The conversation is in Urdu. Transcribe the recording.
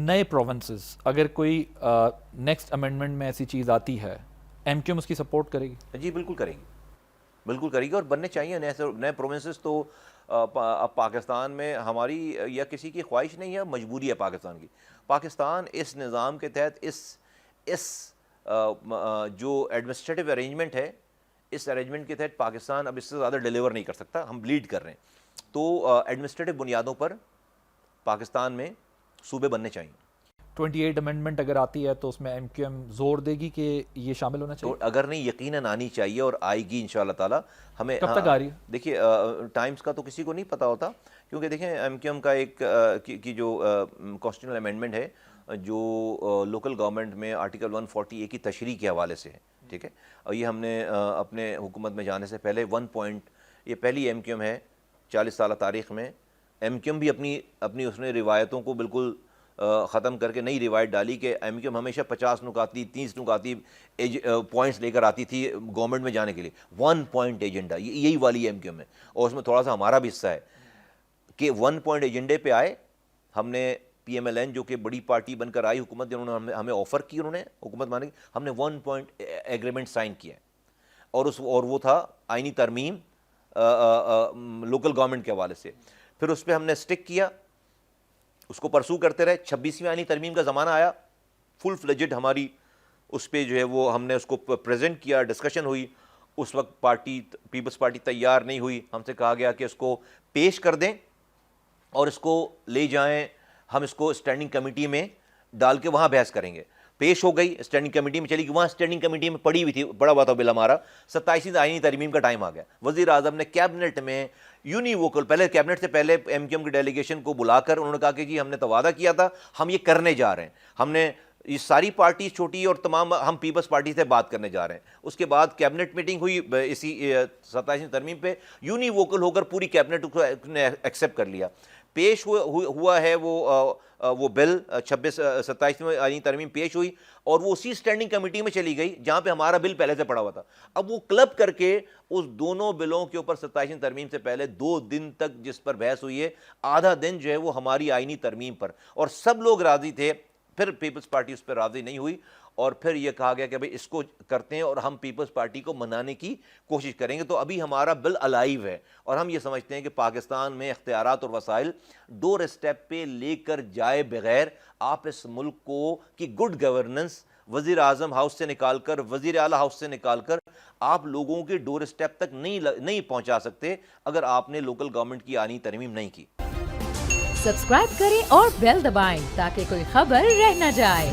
نئے پروونسز اگر کوئی نیکسٹ امینڈمنٹ میں ایسی چیز آتی ہے ایم کیو ایم اس کی سپورٹ کرے گی؟ جی بالکل کرے گی، بالکل کرے گی، اور بننے چاہیے نئے پروونسز. تو اب پاکستان میں ہماری یا کسی کی خواہش نہیں ہے، مجبوری ہے پاکستان کی. پاکستان اس نظام کے تحت اس جو ایڈمنسٹریٹو ارینجمنٹ ہے، اس ارینجمنٹ کے تحت پاکستان اب اس سے زیادہ ڈیلیور نہیں کر سکتا. ہم بلیڈ کر رہے ہیں. تو ایڈمنسٹریٹو بنیادوں پر پاکستان میں صوبے بننے چاہیے. 28 امینڈمنٹ اگر آتی ہے تو اس میں ایم کیو ایم زور دے گی کہ یہ شامل ہونا چاہیے؟ تو اگر نہیں، یقیناً آنی چاہیے اور آئے گی انشاءاللہ تعالی. ہمیں کب تک آ رہی ہے؟ دیکھیے ٹائمز کا تو کسی کو نہیں پتہ ہوتا، کیونکہ دیکھیں ایم کیو ایم کا ایک کی جو کانسٹیٹیوشنل امینڈمنٹ ہے جو لوکل گورنمنٹ میں آرٹیکل 140A کی تشریح کے حوالے سے ہے، ٹھیک ہے. اور یہ ہم نے اپنے حکومت میں جانے سے پہلے یہ پہلی ایم کیو ایم ہے 40 سالہ تاریخ میں. ایم کیو ایم بھی اپنی اس نے روایتوں کو بالکل ختم کر کے نئی روایت ڈالی کہ ایم کیو ایم ہمیشہ 50 نکاتی 30 نکاتی پوائنٹس لے کر آتی تھی گورنمنٹ میں جانے کے لیے. 1 پوائنٹ ایجنڈا، یہی والی ایم کیو ایم ہے، اور اس میں تھوڑا سا ہمارا بھی حصہ ہے کہ 1 پوائنٹ ایجنڈے پہ آئے. ہم نے پی ایم ایل این جو کہ بڑی پارٹی بن کر آئی حکومت، جنہوں نے ہمیں آفر کی، انہوں نے حکومت مانے کی، ہم نے 1 پوائنٹ ایگریمنٹ سائن کیا ہے. اور وہ تھا آئینی ترمیم لوکل گورنمنٹ کے حوالے سے. پھر اس پہ ہم نے سٹک کیا، اس کو پرسو کرتے رہے. 26ویں آئینی ترمیم کا زمانہ آیا، فل فلیجڈ ہماری اس پہ جو ہے وہ ہم نے اس کو پریزنٹ کیا، ڈسکشن ہوئی. اس وقت پیپلز پارٹی تیار نہیں ہوئی. ہم سے کہا گیا کہ اس کو پیش کر دیں اور اس کو لے جائیں، ہم اس کو اسٹینڈنگ کمیٹی میں ڈال کے وہاں بحث کریں گے. پیش ہو گئی، اسٹینڈنگ کمیٹی میں چلی گئی. وہاں اسٹینڈنگ کمیٹی میں پڑی ہوئی تھی، بڑا ہوا تھا بل ہمارا. 27ویں آئینی ترمیم کا ٹائم آ گیا. وزیر اعظم نے کیبنٹ میں یونیووکل، پہلے کیبنٹ سے پہلے ایم کیو ایم کی ڈیلیگیشن کو بلا کر انہوں نے کہا کہ جی ہم نے تو وعدہ کیا تھا، ہم یہ کرنے جا رہے ہیں. ہم نے یہ ساری پارٹی چھوٹی اور تمام ہم پیپلز پارٹی سے بات کرنے جا رہے ہیں. اس کے بعد کیبنٹ میٹنگ ہوئی اسی 27ویں ترمیم پہ. یونیووکل ہو کر پوری کیبنٹ نے ایکسیپٹ کر لیا. پیش ہوا ہے وہ بل 27ویں آئینی ترمیم پیش ہوئی اور وہ اسی اسٹینڈنگ کمیٹی میں چلی گئی جہاں پہ ہمارا بل پہلے سے پڑا ہوا تھا. اب وہ کلب کر کے اس دونوں بلوں کے اوپر 27ویں ترمیم سے پہلے 2 دن تک جس پر بحث ہوئی ہے، آدھا دن جو ہے وہ ہماری آئینی ترمیم پر، اور سب لوگ راضی تھے. پھر پیپلز پارٹی اس پر راضی نہیں ہوئی اور پھر یہ کہا گیا کہ بھئی اس کو کرتے ہیں اور ہم پیپلز پارٹی کو منانے کی کوشش کریں گے. تو ابھی ہمارا بل الائیو ہے اور ہم یہ سمجھتے ہیں کہ پاکستان میں اختیارات اور وسائل ڈور اسٹیپ پہ لے کر جائے بغیر آپ اس ملک کو کی گڈ گورننس وزیر اعظم ہاؤس سے نکال کر، وزیر اعلیٰ ہاؤس سے نکال کر آپ لوگوں کے ڈور اسٹیپ تک نہیں پہنچا سکتے اگر آپ نے لوکل گورنمنٹ کی آئینی ترمیم نہیں کی. سبسکرائب کریں اور بیل دبائیں تاکہ کوئی خبر رہ نہ جائے.